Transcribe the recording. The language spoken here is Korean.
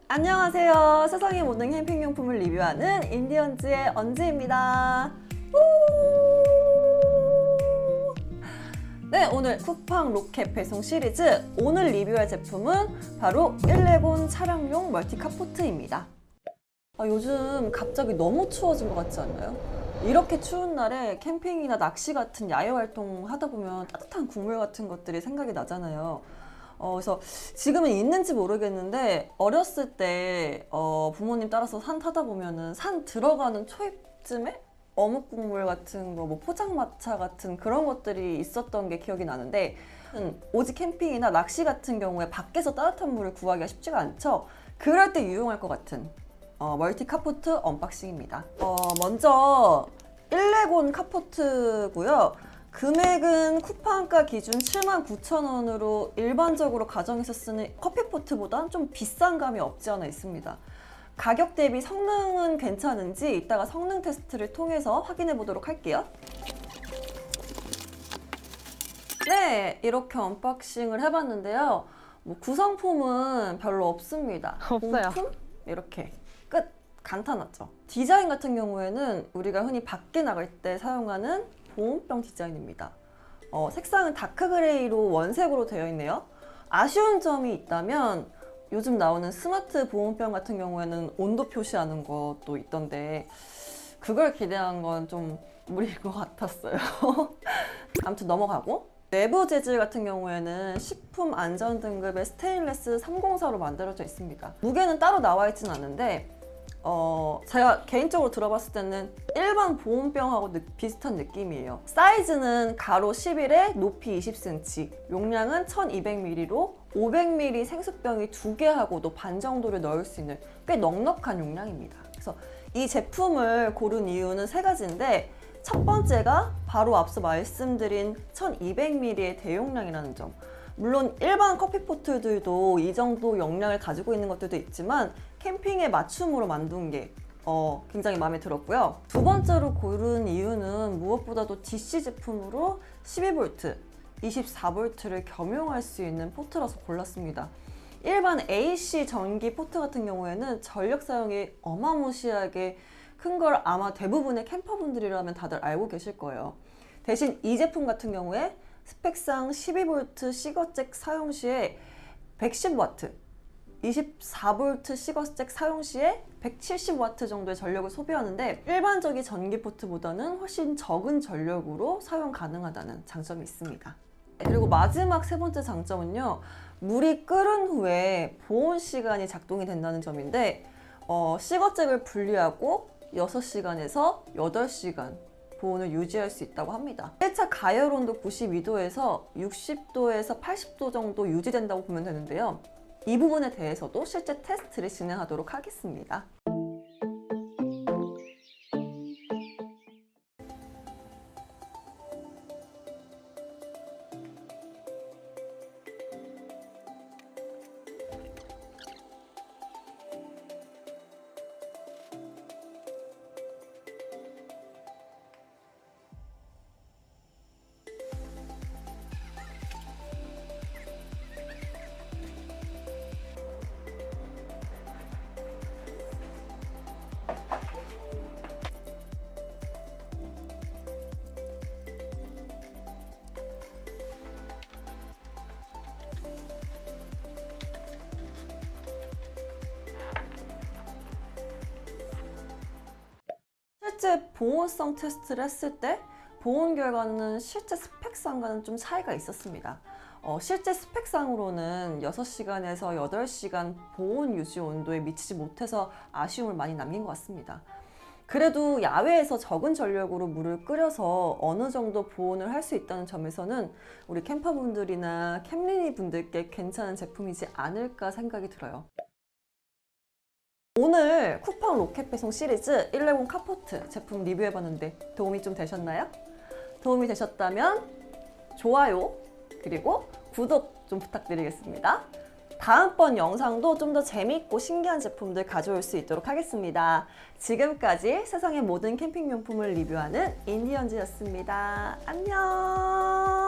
안녕하세요. 세상의 모든 캠핑용품을 리뷰하는 인디언즈의 언지입니다. 네, 오늘 쿠팡 로켓 배송 시리즈 오늘 리뷰할 제품은 바로 1레곤 차량용 멀티 카포트입니다. 요즘 갑자기 너무 추워진 것 같지 않나요? 이렇게 추운 날에 캠핑이나 낚시 같은 야외 활동 하다 보면 따뜻한 국물 같은 것들이 생각이 나잖아요. 그래서 지금은 있는지 모르겠는데 어렸을 때 부모님 따라서 산 타다 보면은 산 들어가는 초입쯤에 어묵 국물 같은 거, 뭐 포장마차 같은 그런 것들이 있었던 게 기억이 나는데, 오직 캠핑이나 낚시 같은 경우에 밖에서 따뜻한 물을 구하기가 쉽지가 않죠. 그럴 때 유용할 것 같은 멀티 카포트 언박싱입니다. 먼저 1레곤 카포트고요. 금액은 쿠팡가 기준 79,000원으로 일반적으로 가정에서 쓰는 커피포트보다 좀 비싼 감이 없지 않아 있습니다. 가격 대비 성능은 괜찮은지 이따가 성능 테스트를 통해서 확인해 보도록 할게요. 네, 이렇게 언박싱을 해봤는데요. 구성품은 별로 없습니다. 없어요. 본품? 이렇게 끝! 간단하죠. 디자인 같은 경우에는 우리가 흔히 밖에 나갈 때 사용하는 보온병 디자인입니다. 색상은 다크 그레이로 원색으로 되어 있네요. 아쉬운 점이 있다면 요즘 나오는 스마트 보온병 같은 경우에는 온도 표시하는 것도 있던데 그걸 기대한 건 좀 무리일 것 같았어요. 아무튼 넘어가고, 내부 재질 같은 경우에는 식품 안전 등급의 스테인레스 304로 만들어져 있습니다. 무게는 따로 나와 있진 않은데 제가 개인적으로 들어봤을 때는 일반 보온병하고 비슷한 느낌이에요. 사이즈는 가로 11에 높이 20cm, 용량은 1200ml로 500ml 생수병이 2개하고도 반 정도를 넣을 수 있는 꽤 넉넉한 용량입니다. 그래서 이 제품을 고른 이유는 3가지인데, 첫 번째가 바로 앞서 말씀드린 1200ml의 대용량이라는 점. 물론 일반 커피포트들도 이 정도 용량을 가지고 있는 것들도 있지만 캠핑에 맞춤으로 만든 게 굉장히 마음에 들었고요. 두 번째로 고른 이유는 무엇보다도 DC 제품으로 12V, 24V를 겸용할 수 있는 포트라서 골랐습니다. 일반 AC 전기 포트 같은 경우에는 전력 사용이 어마무시하게 큰 걸 아마 대부분의 캠퍼분들이라면 다들 알고 계실 거예요. 대신 이 제품 같은 경우에 스펙상 12V 시거잭 사용 시에 110W, 24V 시거잭 사용 시에 170W 정도의 전력을 소비하는데 일반적인 전기 포트보다는 훨씬 적은 전력으로 사용 가능하다는 장점이 있습니다. 그리고 마지막 3번째 장점은요, 물이 끓은 후에 보온 시간이 작동이 된다는 점인데 시거잭을 분리하고 6시간에서 8시간 보온을 유지할 수 있다고 합니다. 1차 가열 온도 92도에서 60도에서 80도 정도 유지된다고 보면 되는데요. 이 부분에 대해서도 실제 테스트를 진행하도록 하겠습니다. 실제 보온성 테스트를 했을 때 보온 결과는 실제 스펙상과는 좀 차이가 있었습니다. 실제 스펙상으로는 6시간에서 8시간 보온 유지 온도에 미치지 못해서 아쉬움을 많이 남긴 것 같습니다. 그래도 야외에서 적은 전력으로 물을 끓여서 어느 정도 보온을 할 수 있다는 점에서는 우리 캠퍼분들이나 캠리니 분들께 괜찮은 제품이지 않을까 생각이 들어요. 오늘 쿠팡 로켓 배송 시리즈 1레곤 카포트 제품 리뷰해봤는데 도움이 좀 되셨나요? 도움이 되셨다면 좋아요 그리고 구독 좀 부탁드리겠습니다. 다음번 영상도 좀 더 재밌고 신기한 제품들 가져올 수 있도록 하겠습니다. 지금까지 세상의 모든 캠핑용품을 리뷰하는 인디언즈였습니다. 안녕.